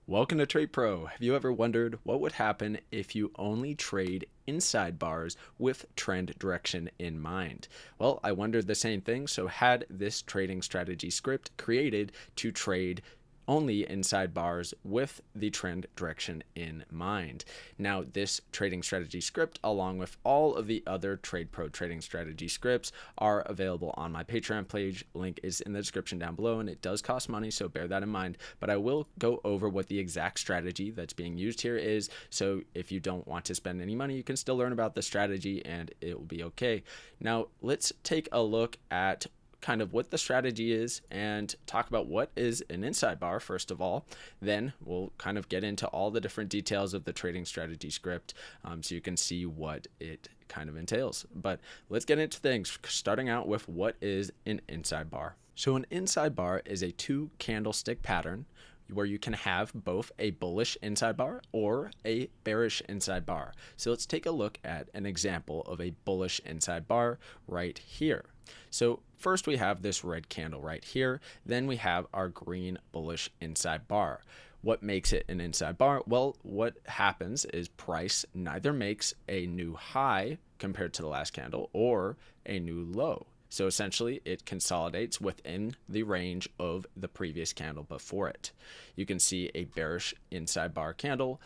Welcome to Trade Pro. Have you ever wondered what would happen if you only trade inside bars with trend direction in mind? Well, I wondered the same thing, so had this trading strategy script created to trade only inside bars with the trend direction in mind. Now, this trading strategy script, along with all of the other Trade Pro trading strategy scripts, are available on my Patreon page. Link is in the description down below, and it does cost money, so bear that in mind. But I will go over what the exact strategy that's being used here is, so if you don't want to spend any money, you can still learn about the strategy and it will be okay. Now, let's take a look at kind of what the strategy is and talk about what is an inside bar first of all. Then we'll kind of get into all the different details of the trading strategy script, so you can see what it kind of entails. But let's get into things, starting out with what is an inside bar. So an inside bar is a 2 candlestick pattern where you can have both a bullish inside bar or a bearish inside bar. So let's take a look at an example of a bullish inside bar right here. So first we have this red candle right here, then we have our green bullish inside bar. What makes it an inside bar? Well, what happens is price neither makes a new high compared to the last candle or a new low. So essentially it consolidates within the range of the previous candle before it. You can see a bearish inside bar candle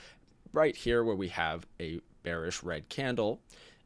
right here where we have a bearish red candle,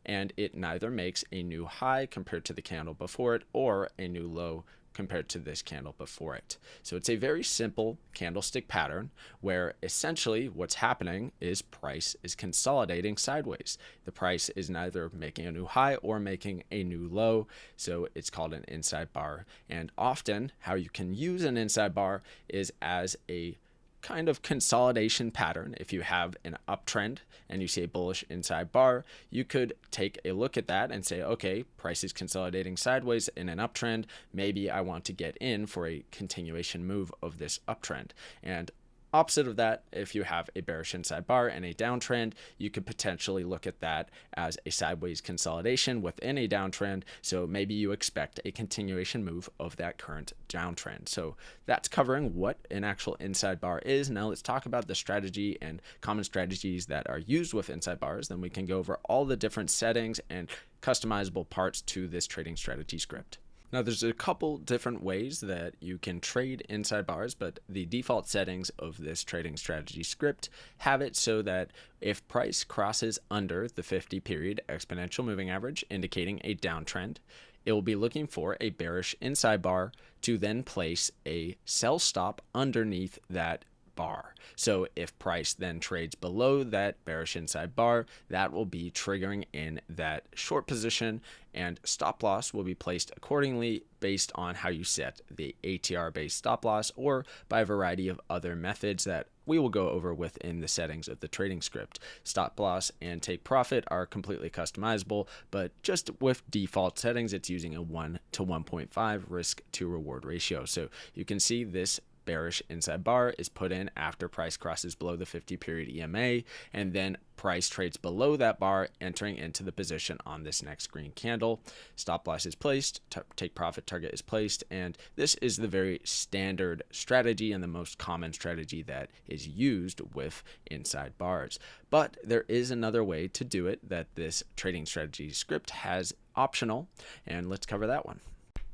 and it neither makes a new high compared to the candle before it or a new low compared to this candle before it. So it's a very simple candlestick pattern where essentially what's happening is price is consolidating sideways. The price is neither making a new high or making a new low, so it's called an inside bar. And often how you can use an inside bar is as a kind of consolidation pattern. If you have an uptrend and you see a bullish inside bar, you could take a look at that and say, okay, price is consolidating sideways in an uptrend. Maybe I want to get in for a continuation move of this uptrend. And opposite of that, if you have a bearish inside bar and a downtrend, you could potentially look at that as a sideways consolidation within a downtrend. So maybe you expect a continuation move of that current downtrend. So that's covering what an actual inside bar is. Now let's talk about the strategy and common strategies that are used with inside bars. Then we can go over all the different settings and customizable parts to this trading strategy script. Now, there's a couple different ways that you can trade inside bars, but the default settings of this trading strategy script have it so that if price crosses under the 50-period exponential moving average, indicating a downtrend, it will be looking for a bearish inside bar to then place a sell stop underneath that bar. So if price then trades below that bearish inside bar, that will be triggering in that short position, and stop loss will be placed accordingly based on how you set the ATR based stop loss or by a variety of other methods that we will go over within the settings of the trading script. Stop loss and take profit are completely customizable, but just with default settings, it's using a 1 to 1.5 risk to reward ratio. So you can see this bearish inside bar is put in after price crosses below the 50-period EMA, and then price trades below that bar, entering into the position on this next green candle. Stop loss is placed, take profit target is placed, and this is the very standard strategy and the most common strategy that is used with inside bars. But there is another way to do it that this trading strategy script has optional, and let's cover that one.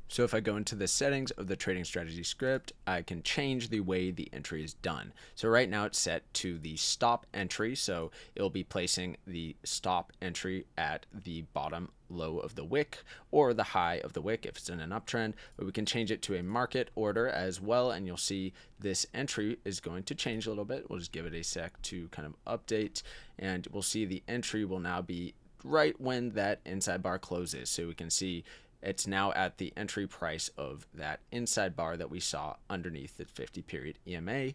So if I go into the settings of the trading strategy script, I can change the way the entry is done. So right now it's set to the stop entry. So it'll be placing the stop entry at the bottom low of the wick or the high of the wick if it's in an uptrend, but we can change it to a market order as well. And you'll see this entry is going to change a little bit. We'll just give it a sec to kind of update, and we'll see the entry will now be right when that inside bar closes. So we can see it's now at the entry price of that inside bar that we saw underneath the 50-period EMA.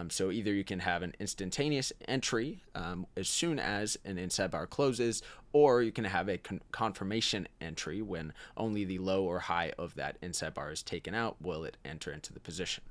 So either you can have an instantaneous entry as soon as an inside bar closes, or you can have a confirmation entry when only the low or high of that inside bar is taken out will it enter into the position.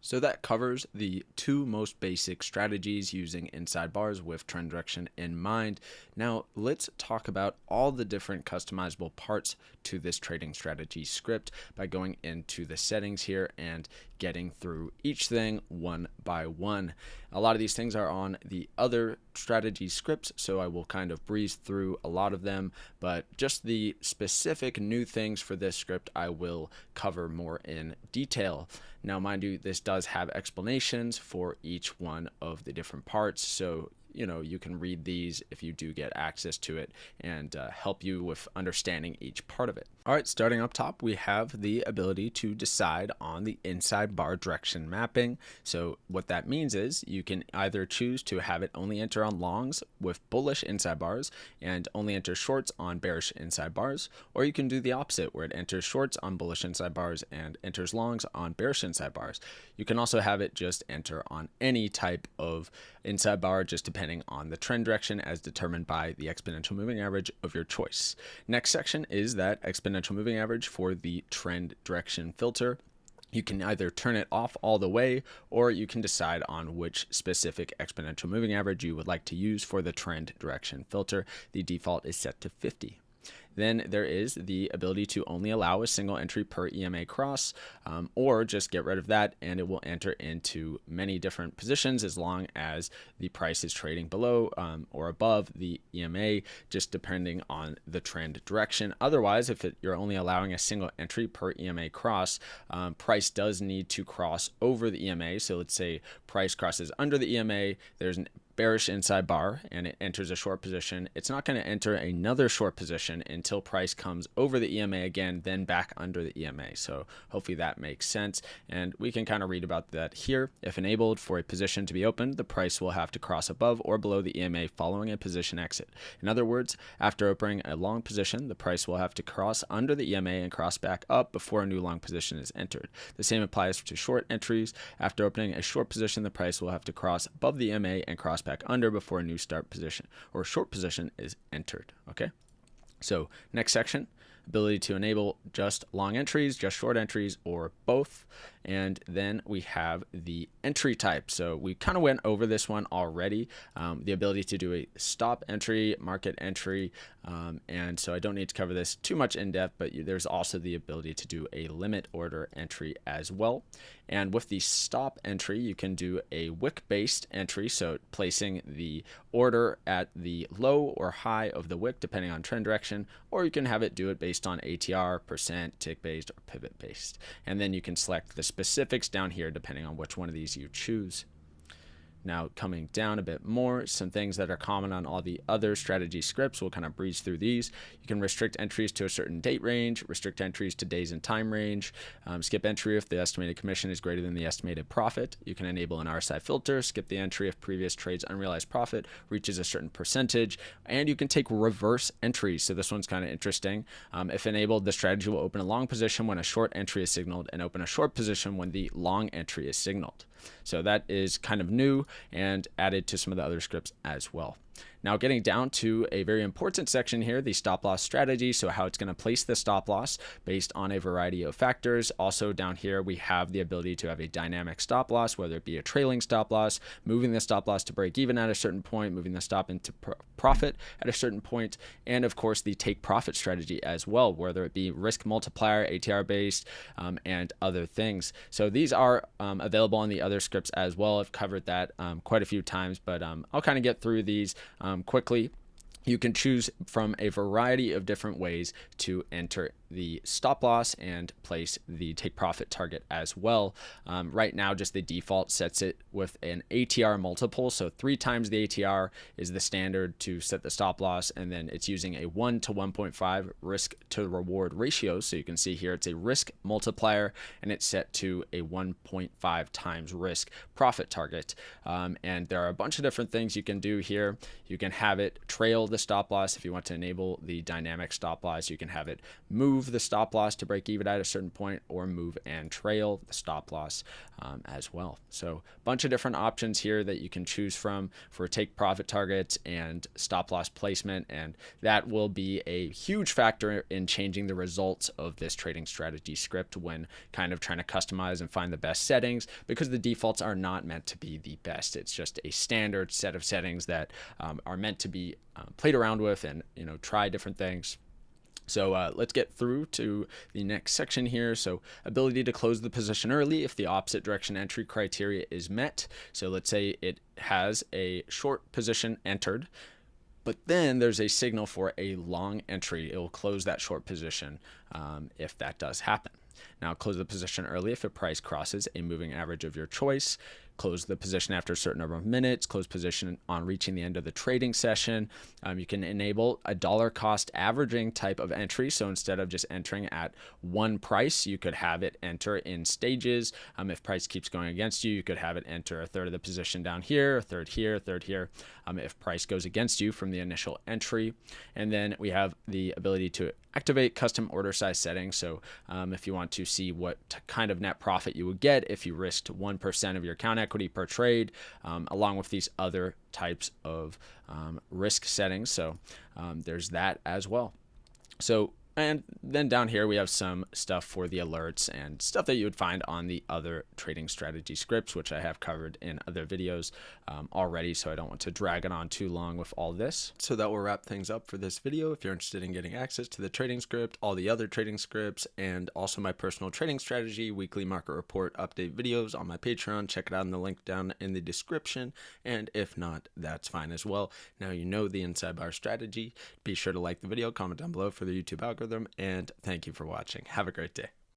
So that covers the two most basic strategies using inside bars with trend direction in mind. Now let's talk about all the different customizable parts to this trading strategy script by going into the settings here and getting through each thing one by one. A lot of these things are on the other strategy scripts, so I will kind of breeze through a lot of them, but just the specific new things for this script I will cover more in detail. Now, mind you, this does have explanations for each one of the different parts, so you can read these if you do get access to it and help you with understanding each part of it. All right, starting up top, we have the ability to decide on the inside bar direction mapping. So what that means is you can either choose to have it only enter on longs with bullish inside bars and only enter shorts on bearish inside bars, or you can do the opposite where it enters shorts on bullish inside bars and enters longs on bearish inside bars. You can also have it just enter on any type of inside bar, just depending on the trend direction as determined by the exponential moving average of your choice. Next section is that exponential moving average for the trend direction filter. You can either turn it off all the way, or you can decide on which specific exponential moving average you would like to use for the trend direction filter. The default is set to 50. Then there is the ability to only allow a single entry per EMA cross, or just get rid of that and it will enter into many different positions as long as the price is trading below or above the EMA, just depending on the trend direction. Otherwise, if you're only allowing a single entry per EMA cross, price does need to cross over the EMA. So let's say price crosses under the EMA, there's an bearish inside bar and it enters a short position. It's not going to enter another short position until price comes over the EMA again, then back under the EMA. So hopefully that makes sense. And we can kind of read about that here. If enabled for a position to be opened, the price will have to cross above or below the EMA following a position exit. In other words, after opening a long position, the price will have to cross under the EMA and cross back up before a new long position is entered. The same applies to short entries. After opening a short position, the price will have to cross above the EMA and cross back under before a new start position or short position is entered. Okay, so next section, ability to enable just long entries, just short entries, or both. And then we have the entry type. So we kind of went over this one already, the ability to do a stop entry, market entry. And so I don't need to cover this too much in depth, but there's also the ability to do a limit order entry as well. And with the stop entry, you can do a wick-based entry, so placing the order at the low or high of the wick, depending on trend direction, or you can have it do it based on ATR, percent, tick-based, or pivot-based. And then you can select the specifics down here, depending on which one of these you choose. Now, coming down a bit more, some things that are common on all the other strategy scripts, we'll kind of breeze through these. You can restrict entries to a certain date range, restrict entries to days and time range, skip entry if the estimated commission is greater than the estimated profit. You can enable an RSI filter, skip the entry if previous trade's unrealized profit reaches a certain percentage, and you can take reverse entries. So this one's kind of interesting. If enabled, the strategy will open a long position when a short entry is signaled and open a short position when the long entry is signaled. So that is kind of new and added to some of the other scripts as well. Now, getting down to a very important section here, the stop loss strategy. So how it's going to place the stop loss based on a variety of factors. Also down here, we have the ability to have a dynamic stop loss, whether it be a trailing stop loss, moving the stop loss to break even at a certain point, moving the stop into profit at a certain point, and of course the take profit strategy as well, whether it be risk multiplier, ATR based, and other things. So these are available on the other scripts as well. I've covered that quite a few times, but I'll kind of get through these quickly. You can choose from a variety of different ways to enter the stop loss and place the take profit target as well. Right now, just the default sets it with an ATR multiple. So 3 times the ATR is the standard to set the stop loss. And then it's using a 1 to 1.5 risk to reward ratio. So you can see here, it's a risk multiplier and it's set to a 1.5 times risk profit target. And there are a bunch of different things you can do here. You can have it trail the stop loss. If you want to enable the dynamic stop loss, you can have it move the stop loss to break even at a certain point, or move and trail the stop loss as well. So a bunch of different options here that you can choose from for take profit targets and stop loss placement, and that will be a huge factor in changing the results of this trading strategy script when kind of trying to customize and find the best settings, because the defaults are not meant to be the best. It's just a standard set of settings that are meant to be played around with and try different things. So let's get through to the next section here. So ability to close the position early if the opposite direction entry criteria is met. So let's say it has a short position entered, but then there's a signal for a long entry. It will close that short position if that does happen. Now, close the position early if a price crosses a moving average of your choice. Close the position after a certain number of minutes. Close position on reaching the end of the trading session. You can enable a dollar cost averaging type of entry. So instead of just entering at one price, you could have it enter in stages. If price keeps going against you, you could have it enter a third of the position down here, a third here, a third here. If price goes against you from the initial entry. And then we have the ability to activate custom order size settings. So if you want to see what kind of net profit you would get if you risked 1% of your account equity per trade, along with these other types of risk settings. So there's that as well. So, and then down here we have some stuff for the alerts and stuff that you would find on the other trading strategy scripts, which I have covered in other videos already, so I don't want to drag it on too long with all this. So that will wrap things up for this video. If you're interested in getting access to the trading script, all the other trading scripts, and also my personal trading strategy, weekly market report update videos on my Patreon, check it out in the link down in the description. And if not, that's fine as well. Now you know the inside bar strategy. Be sure to like the video, comment down below for the YouTube algorithm, and thank you for watching. Have a great day.